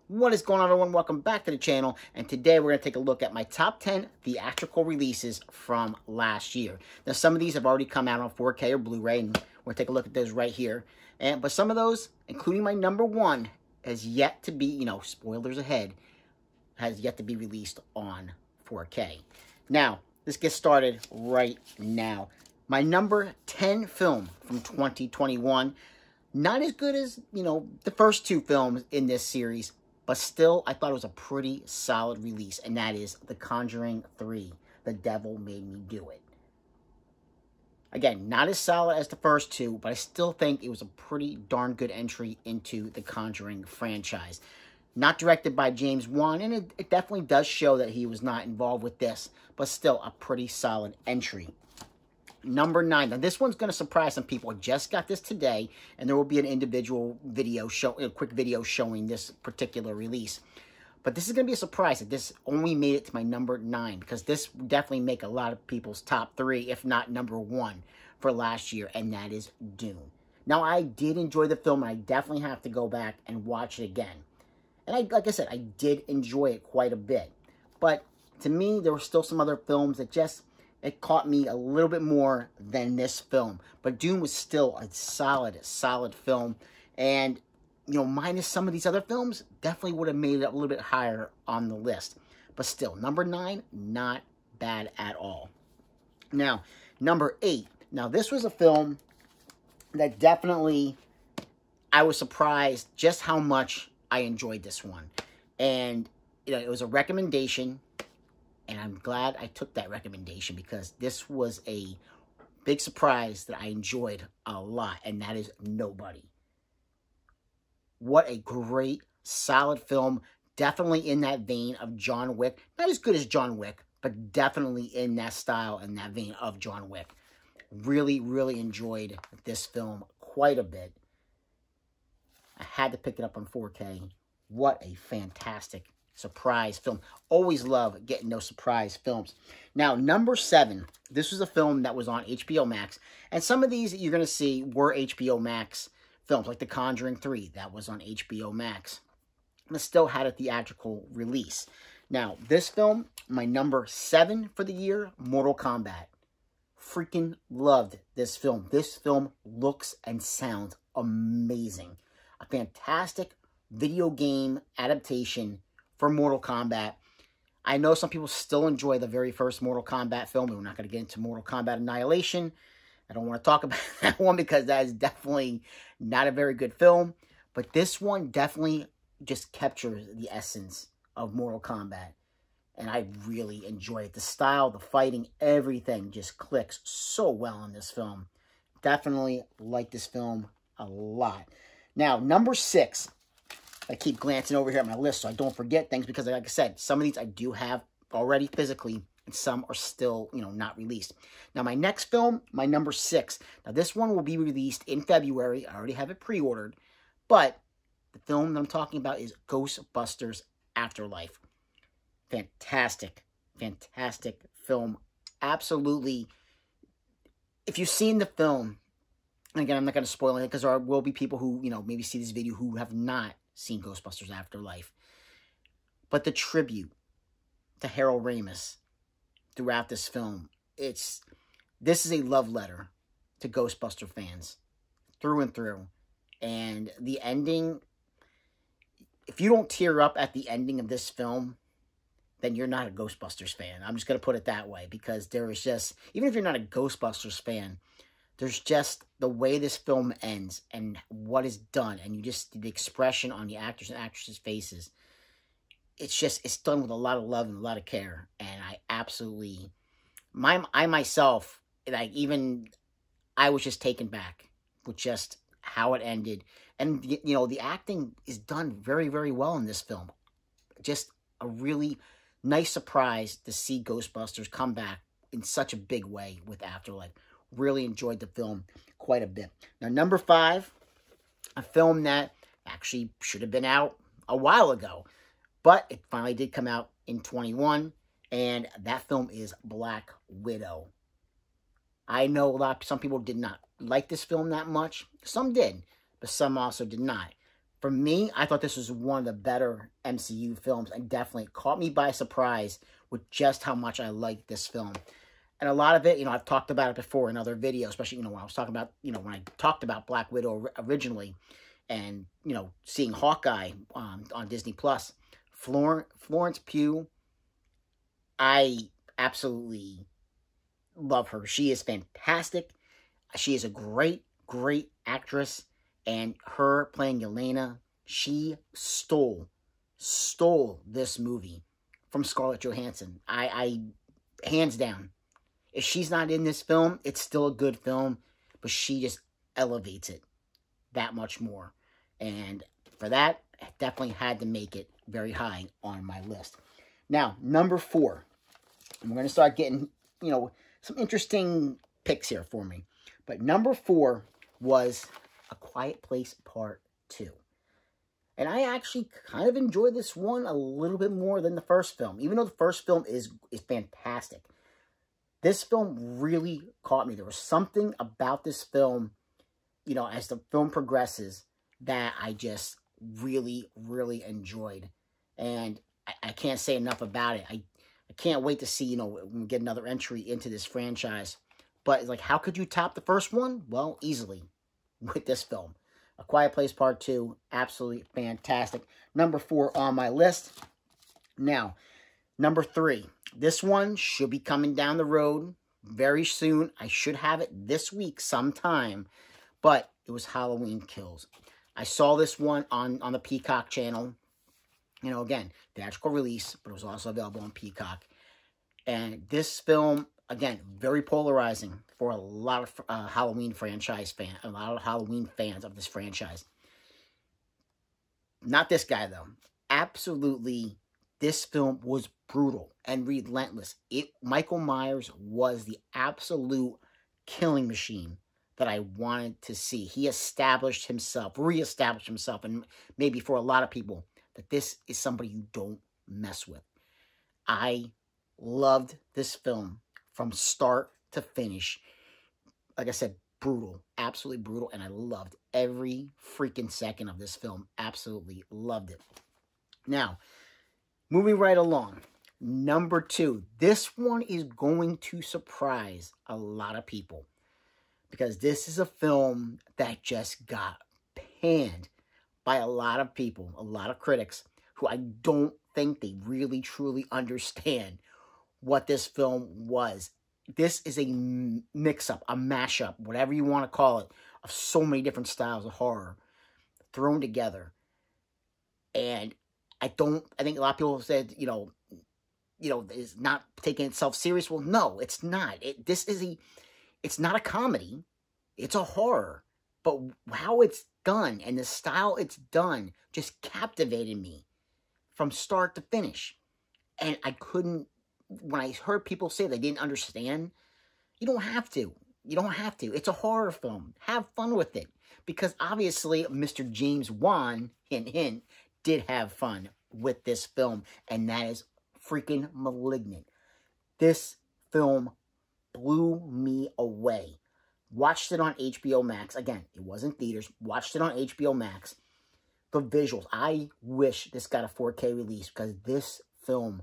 What is going on, everyone? Welcome back to the channel, and today we're going to take a look at my top 10 theatrical releases from last year. Now, some of these have already come out on 4K or Blu-ray, and we're going to take a look at those right here. But some of those, including my number one, has yet to be, spoilers ahead, has yet to be released on 4K. Now, let's get started right now. My number 10 film from 2021, not as good as, the first two films in this series, but still, I thought it was a pretty solid release, and that is The Conjuring 3, The Devil Made Me Do It. Again, not as solid as the first two, but I still think it was a pretty darn good entry into the Conjuring franchise. Not directed by James Wan, and it definitely does show that he was not involved with this, but still a pretty solid entry. Number 9. Now, this one's going to surprise some people. I just got this today, and there will be an individual video, a quick video showing this particular release. But this is going to be a surprise that this only made it to my number 9, because this would definitely make a lot of people's top 3, if not number 1, for last year, and that is Dune. Now, I did enjoy the film, and I definitely have to go back and watch it again. And like I said, I did enjoy it quite a bit. But to me, there were still some other films that it caught me a little bit more than this film. But Dune was still a solid film. And, minus some of these other films, definitely would have made it a little bit higher on the list. But still, number 9, not bad at all. Now, number 8. Now, this was a film that definitely, I was surprised just how much I enjoyed this one. And, it was a recommendation. And I'm glad I took that recommendation, because this was a big surprise that I enjoyed a lot, and that is Nobody. What a great, solid film. Definitely in that vein of John Wick. Not as good as John Wick, but definitely in that style and that vein of John Wick. Really, really enjoyed this film quite a bit. I had to pick it up on 4K. What a fantastic surprise film. Always love getting those surprise films. Now, number 7. This was a film that was on HBO Max. And some of these that you're going to see were HBO Max films, like The Conjuring 3. That was on HBO Max. But still had a theatrical release. Now, this film, my number 7 for the year, Mortal Kombat. Freaking loved this film. This film looks and sounds amazing. A fantastic video game adaptation for Mortal Kombat. I know some people still enjoy the very first Mortal Kombat film. We're not going to get into Mortal Kombat Annihilation. I don't want to talk about that one, because that is definitely not a very good film. But this one definitely just captures the essence of Mortal Kombat. And I really enjoy it. The style, the fighting, everything just clicks so well in this film. Definitely like this film a lot. Now, number 6. I keep glancing over here at my list so I don't forget things, because like I said, some of these I do have already physically, and some are still, not released. Now, my next film, my number 6. Now, this one will be released in February. I already have it pre-ordered. But the film that I'm talking about is Ghostbusters Afterlife. Fantastic, fantastic film. Absolutely. If you've seen the film, and again, I'm not going to spoil it, because there will be people who, maybe see this video who have not seen Ghostbusters Afterlife. But the tribute to Harold Ramis throughout this film, this is a love letter to Ghostbuster fans through and through. And the ending, if you don't tear up at the ending of this film, then you're not a Ghostbusters fan. I'm just going to put it that way, because there is just, even if you're not a Ghostbusters fan, there's just the way this film ends and what is done, and the expression on the actors and actresses' faces. It's done with a lot of love and a lot of care, and I absolutely, I myself, I was just taken back with just how it ended, and the acting is done very, very well in this film. Just a really nice surprise to see Ghostbusters come back in such a big way with Afterlife. Really enjoyed the film quite a bit. Now, number 5, a film that actually should have been out a while ago, but it finally did come out in 21, and that film is Black Widow. I know some people did not like this film that much. Some did, but some also did not. For me, I thought this was one of the better MCU films and definitely caught me by surprise with just how much I liked this film. And a lot of it, I've talked about it before in other videos, especially, when I was talking about, when I talked about Black Widow originally and, seeing Hawkeye on Disney+. Florence Pugh, I absolutely love her. She is fantastic. She is a great, great actress. And her playing Yelena, she stole this movie from Scarlett Johansson. I hands down. If she's not in this film, it's still a good film, but she just elevates it that much more. And for that, I definitely had to make it very high on my list. Now, number 4. And we're going to start getting, some interesting picks here for me. But number 4 was A Quiet Place Part 2. And I actually kind of enjoyed this one a little bit more than the first film. Even though the first film is fantastic. This film really caught me. There was something about this film, as the film progresses, that I just really, really enjoyed. And I can't say enough about it. I can't wait to see, when we get another entry into this franchise. But, like, how could you top the first one? Well, easily. With this film. A Quiet Place Part 2, absolutely fantastic. Number 4 on my list. Now, number 3. This one should be coming down the road very soon. I should have it this week sometime. But it was Halloween Kills. I saw this one on the Peacock channel. Again, theatrical release, but it was also available on Peacock. And this film, again, very polarizing for a lot of Halloween fans of this franchise. Not this guy, though. Absolutely, this film was brutal and relentless. Michael Myers was the absolute killing machine that I wanted to see. He reestablished himself, and maybe for a lot of people, that this is somebody you don't mess with. I loved this film from start to finish. Like I said, brutal. Absolutely brutal. And I loved every freaking second of this film. Absolutely loved it. Now, moving right along. Number 2. This one is going to surprise a lot of people. Because this is a film that just got panned by a lot of people, a lot of critics, who I don't think they really, truly understand what this film was. This is a mix-up, a mashup, whatever you want to call it, of so many different styles of horror thrown together. And I think a lot of people said, is not taking itself serious. Well, no, it's not. It's not a comedy. It's a horror. But how it's done and the style it's done just captivated me from start to finish. And I couldn't, when I heard people say they didn't understand, you don't have to. You don't have to. It's a horror film. Have fun with it. Because obviously, Mr. James Wan, hint, hint, did have fun with this film. And that is freaking Malignant. This film blew me away. Watched it on HBO Max. Again, it was in theaters. Watched it on HBO Max. The visuals. I wish this got a 4K release because this film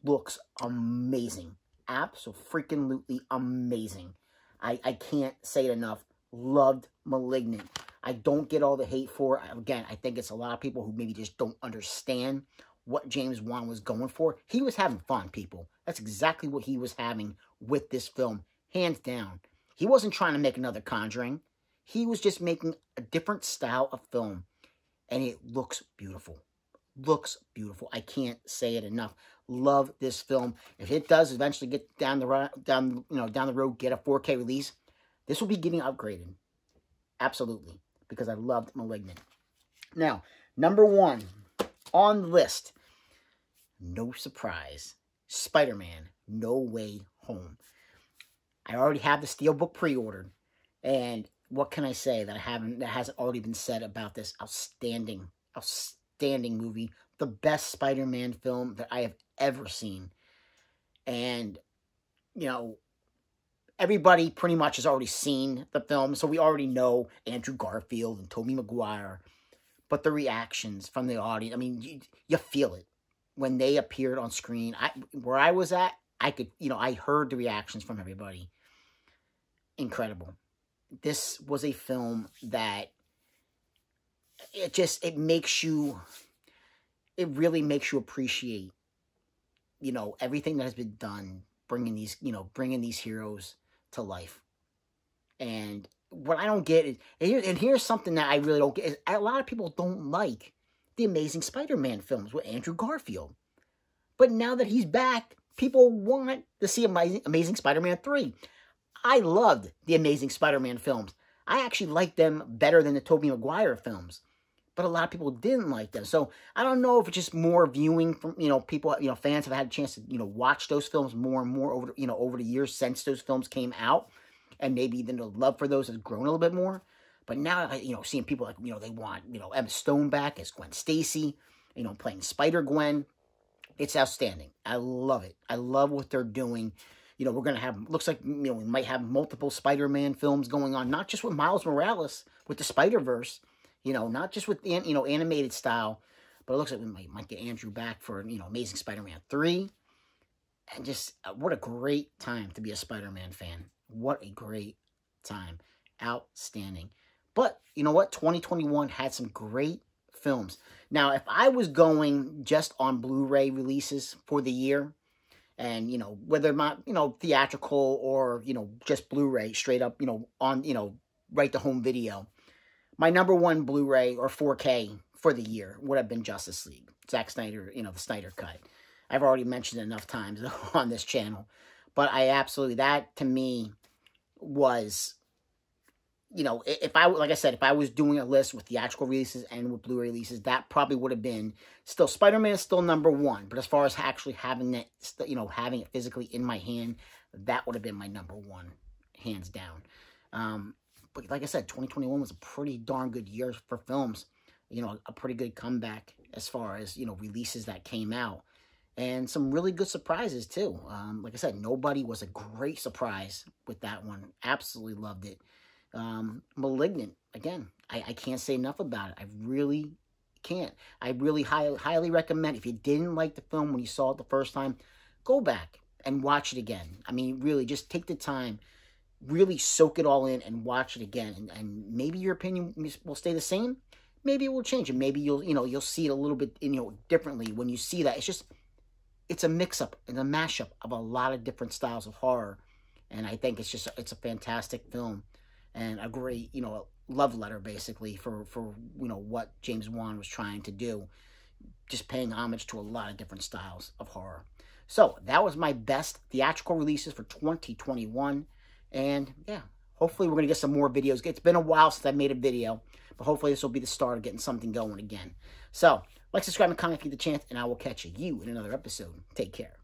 looks amazing. Absolutely amazing. I can't say it enough. Loved Malignant. I don't get all the hate for it. Again, I think it's a lot of people who maybe just don't understand what James Wan was going for. He was having fun, people. That's exactly what he was having with this film. Hands down. He wasn't trying to make another Conjuring. He was just making a different style of film. And it looks beautiful. Looks beautiful. I can't say it enough. Love this film. If it does eventually get down the road, get a 4K release, this will be getting upgraded. Absolutely. Because I loved Malignant. Now, number 1 on the list. No surprise. SpiderMan No Way Home. I already have the Steelbook pre-ordered. And what can I say that hasn't already been said about this outstanding movie? The best Spider-Man film that I have ever seen. And, everybody pretty much has already seen the film. So we already know Andrew Garfield and Tobey Maguire. but the reactions from the audience, I mean, you feel it. When they appeared on screen, where I was at, I could, I heard the reactions from everybody. Incredible. This was a film that it really makes you appreciate, everything that has been done, bringing these heroes to life. And what I don't get is, and here's something that I really don't get, is a lot of people don't like the Amazing Spider-Man films with Andrew Garfield. But now that he's back, people want to see Amazing Spider-Man 3. I loved the Amazing Spider-Man films. I actually liked them better than the Tobey Maguire films. But a lot of people didn't like them. So I don't know if it's just more viewing from, people, fans have had a chance to, watch those films more and more over the years since those films came out. And maybe then the love for those has grown a little bit more. But now, seeing people like, they want, Emma Stone back as Gwen Stacy, playing Spider-Gwen. It's outstanding. I love it. I love what they're doing. We're going to have, looks like, we might have multiple Spider-Man films going on, not just with Miles Morales, with the Spider-Verse, not just with, animated style, but it looks like we might get Andrew back for, Amazing Spider-Man 3. And just, what a great time to be a Spider-Man fan. What a great time. Outstanding. But, you know what? 2021 had some great films. Now, if I was going just on Blu-ray releases for the year, and, whether not, theatrical or, just Blu-ray, straight up, on, right to home video, my number one Blu-ray or 4K for the year would have been Justice League. Zack Snyder, the Snyder Cut. I've already mentioned it enough times on this channel. But that to me was, if I was doing a list with theatrical releases and with Blu-ray releases, that probably would have been still, Spider-Man is still number one. But as far as actually having it, having it physically in my hand, that would have been my number one, hands down. But like I said, 2021 was a pretty darn good year for films. A pretty good comeback as far as, releases that came out. And some really good surprises, too. Like I said, Nobody was a great surprise with that one. Absolutely loved it. Malignant, again, I can't say enough about it. I really can't. I really highly recommend, if you didn't like the film when you saw it the first time, go back and watch it again. I mean, really, just take the time, really soak it all in and watch it again. And maybe your opinion will stay the same. Maybe it will change. And maybe you'll see it a little bit, differently when you see that. It's a mix-up and a mashup of a lot of different styles of horror. And I think it's a fantastic film. And a great, love letter, basically, for what James Wan was trying to do. Just paying homage to a lot of different styles of horror. So, that was my best theatrical releases for 2021. And, yeah, hopefully we're going to get some more videos. It's been a while since I made a video. But hopefully this will be the start of getting something going again. So, like, subscribe, and comment if you get the chance. And I will catch you in another episode. Take care.